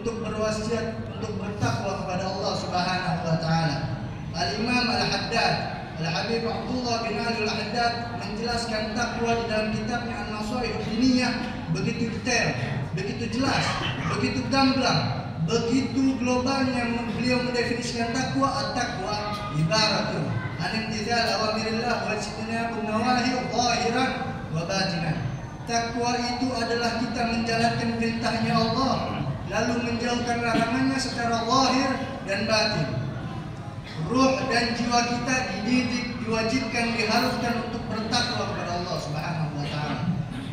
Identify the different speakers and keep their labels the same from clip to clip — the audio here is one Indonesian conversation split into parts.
Speaker 1: untuk berwasiat untuk bertakwa kepada Allah Subhanahu wa taala. Al-Imam Al-Haddad, Al-Habib Abdullah bin Ali Al-Haddad menjelaskan takwa di dalam kitabnya An-Nasaih Diniyah begitu detail, begitu jelas, begitu gamblang, begitu globalnya beliau mendefinisikan takwa. At-taqwa ibaratun an imtithal awamirillah wa ijtinabun nawahi zahiran wa batinan. Takwa itu adalah kita menjalankan perintahnya Allah lalu menjauhkan larangannya secara zahir dan batin. Ruh dan jiwa kita dididik, diwajibkan, diharuskan untuk bertakwa kepada Allah Subhanahu wa taala.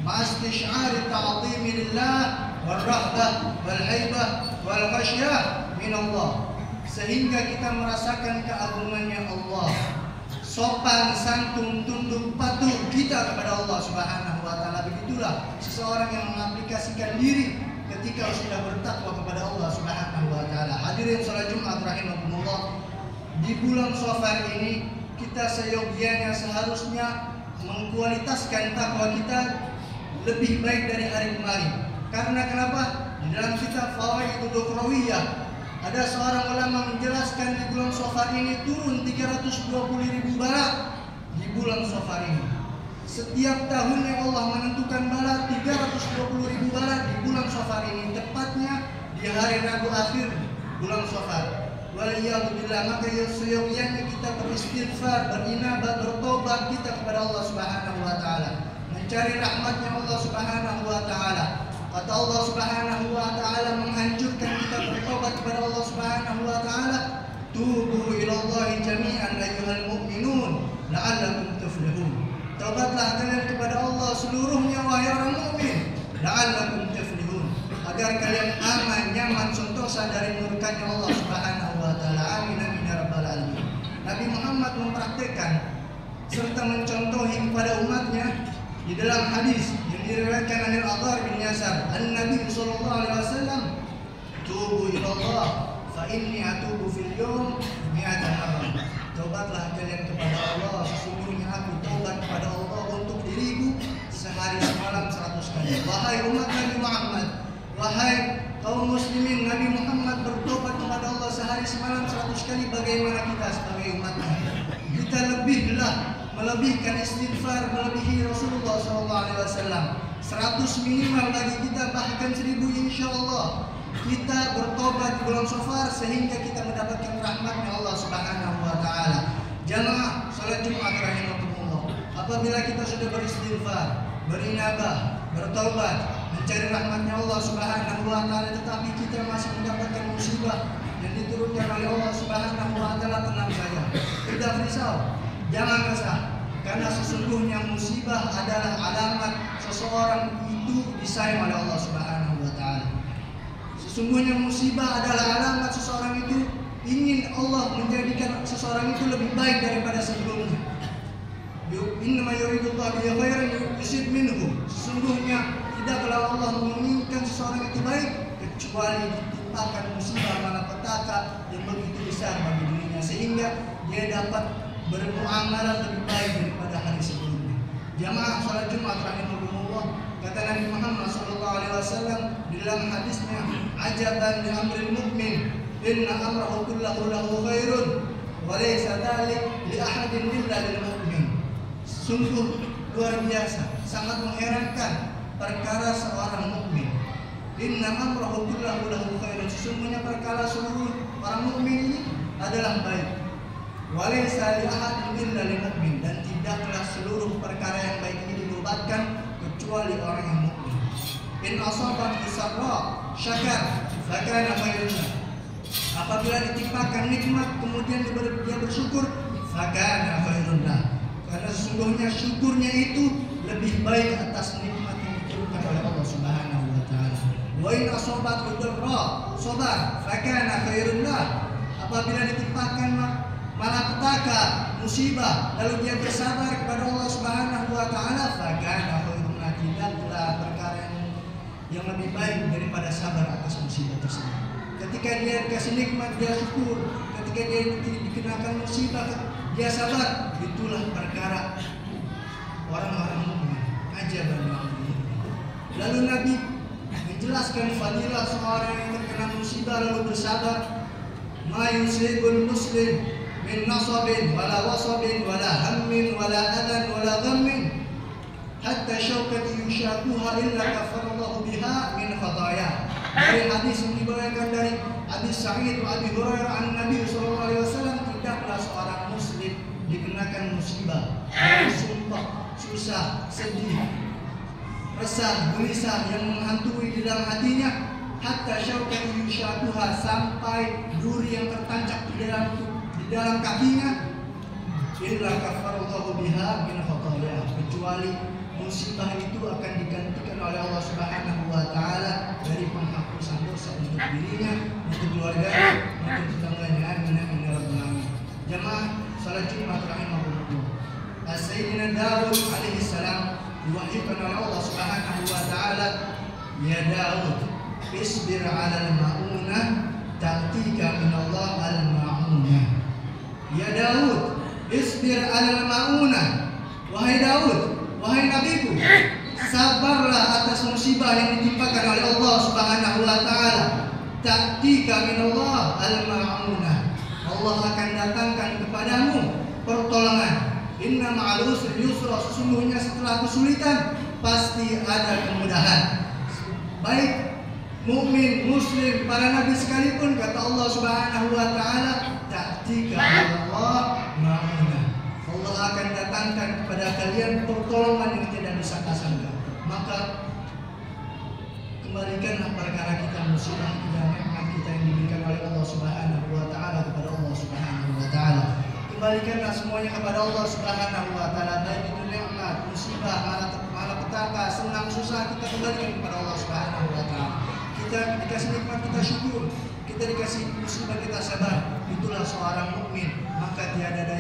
Speaker 1: Ma'astisy'ari ta'zimi lillah wal rahbah wal haibah wal khasyah min Allah. Sehingga kita merasakan keagungannya Allah. Sopan, santun, tunduk, patuh kita kepada Allah Subhanahu wa taala. Begitulah seseorang yang mengaplikasikan diri ketika sudah bertakwa kepada Allah Subhanahu wa taala. Hadirin salat Jumat rahimakumullah. Di bulan Shafar ini kita seyogianya seharusnya mengkualitaskan takwa kita lebih baik dari hari kemarin. Karena kenapa? Di dalam kitab Fawaidul Ukhrawiyah ada seorang ulama menjelaskan di bulan Shafar ini turun 320.000 bala di bulan Shafar ini. Setiap tahunnya Allah menentukan bala 320.000 bala di bulan Shafar ini, tepatnya di hari Rabu akhir bulan Shafar. Waliyahudillah, maka seyogianya kita beristighfar, berinabah, bertobat kita kepada Allah Subhanahu wa taala, mencari rahmatnya Allah Subhanahu wa taala. Kata Allah Subhanahu wa taala menghancurkan kita bertobat kepada Allah Subhanahu wa taala, tubu ilallahi jami'an ayyuhal mu'minun la'allakum tuflihun. Taubatlah kalian kepada Allah seluruhnya wahai orang mukmin, la'allakum tuflihun, agar kalian aman, nyaman, sentosa dari murkanya Allah Subhanahu wa taala. Amin amin ya rabbal alamin. Nabi Muhammad mempraktikkan serta mencontohi kepada umatnya di dalam hadis yang diriwayatkan oleh Al-Adhar bin Yasar, An-Nabi sallallahu alaihi wasallam, tubu ilallah fa inni atubu fil yawm mi'ata marrah. Taubatlah kalian kepada Allah, sesungguhnya aku taubat kepada Allah untuk diriku sehari semalam 100 kali. Wahai umat Nabi Muhammad, wahai kaum muslimin, Nabi Muhammad bertobat kepada Allah sehari semalam 100 kali. Bagaimana kita sebagai umatnya? Kita melebihkan istighfar, melebihi Rasulullah SAW. 100 minimal bagi kita, bahkan 1000 insya Allah. Kita bertobat di bulan Shafar sehingga kita mendapatkan rahmatnya Allah Subhanahu wa taala. Jamaah salat Jumat rahimakumullah. Apabila kita sudah beristighfar, berinabah, bertobat, mencari rahmatnya Allah Subhanahu wa taala, tetapi kita masih mendapatkan musibah yang diturunkan oleh Allah Subhanahu wa taala, tenang saja. Tidak risau, jangan resah, karena sesungguhnya musibah adalah alamat seseorang itu disayang oleh Allah Subhanahu wa taala. Sesungguhnya musibah adalah alamat seseorang itu ingin Allah menjadikan seseorang itu lebih baik daripada sebelumnya. Innama yuridullahu bihi khairan yusib minhu. Sesungguhnya tidaklah Allah menginginkan seseorang itu baik kecuali ditimpakan musibah malapetaka yang begitu besar bagi dirinya, sehingga dia dapat bermuamalah lebih baik daripada hari sebelumnya. Jamaah salat Jumat rahimahumullah, kata Nabi Muhammad SAW di dalam hadisnya, ajaban li amril mu'min inna amrahu kullahu lahu khairun wa laysa dzalik li ahadin illa lil mu'min. Sungguh luar biasa, sangat mengherankan perkara seorang mukmin. Inna amrahu kullahu lahu khairun, sesungguhnya perkara seluruh orang mukmin ini adalah baik. Wa laysa li ahadin illa lil mu'min, dan tidaklah seluruh perkara yang baik ini dinobatkan kecuali orang yang mukmin. In asabat sarra syakar fakana khairun. Apabila ditimpakan nikmat kemudian dia bersyukur, fakana khairun. Karena sesungguhnya syukurnya itu lebih baik atas nikmat yang diturunkan oleh Allah Subhanahu wa taala. Wa in asabat darra sabar fakana khairun. Apabila ditimpakan malapetaka, musibah, lalu dia bersabar kepada Allah Subhanahu wa taala, fakana khairun. Tidaklah perkara yang lebih baik daripada sabar atas musibah tersebut. Ketika dia dikasih nikmat, dia syukur. Ketika dia dikenakan musibah, dia sabar. Itulah perkara orang-orang mukmin. Ajaban. Lalu Nabi menjelaskan fadilah seorang yang terkena musibah lalu bersabar. Ma yusibul muslim min nasabin wala wasabin wala hammin wala adan wala ghammin hatta syaukati yushakuha illa kafarallahu biha min khataya. Dari hadis yang dibawakan dari hadis Sa'id wa Abi Hurairah an Nabi sallallahu alaihi wasallam, tidaklah seorang muslim dikenakan musibah, sumpah, susah, sedih, resah, gelisah yang menghantui di dalam hatinya, hatta syaukati yushakuha, sampai duri yang tertancap di dalam kakinya, illa kafarallahu biha min khataya, kecuali musibah itu akan digantikan oleh Allah Subhanahu wa taala dari penghapusan dosa untuk dirinya, untuk keluarganya, untuk tetangganya. Amin amin ya rabbal alamin. Jamaah salat Jumat rahimahullah. Sayyidina Daud alaihi salam diwahyukan oleh Allah Subhanahu wa taala, ya Daud, isbir 'alal ma'unah ta'tika min Allah al-ma'unah. Ya Daud, isbir 'alal ma'unah. Wahai Daud, wahai nabiku, sabarlah atas musibah yang ditimpakan oleh Allah Subhanahu wa taala. Ta'tika min Allah al-ma'unah. Allah akan datangkan kepadamu pertolongan. Inna ma'al usri yusra, sesungguhnya setelah kesulitan pasti ada kemudahan. Baik mukmin, muslim, para nabi sekalipun, kata Allah Subhanahu wa taala, ta'tika Allah ma'unah. Allah akan datangkan kepada kalian pertolongan yang tidak disangka-sangka. Maka kembalikanlah perkara kita, musibah kita, nikmat kita yang diberikan oleh Allah Subhanahu wa taala kepada Allah Subhanahu wa taala. Kembalikanlah semuanya kepada Allah Subhanahu wa taala, baik itu nikmat, musibah, malapetaka, senang, susah, kita kembalikan kepada Allah Subhanahu wa taala. Kita dikasih nikmat, kita syukur. Kita dikasih musibah, kita sabar. Itulah seorang mukmin. Maka tiada daya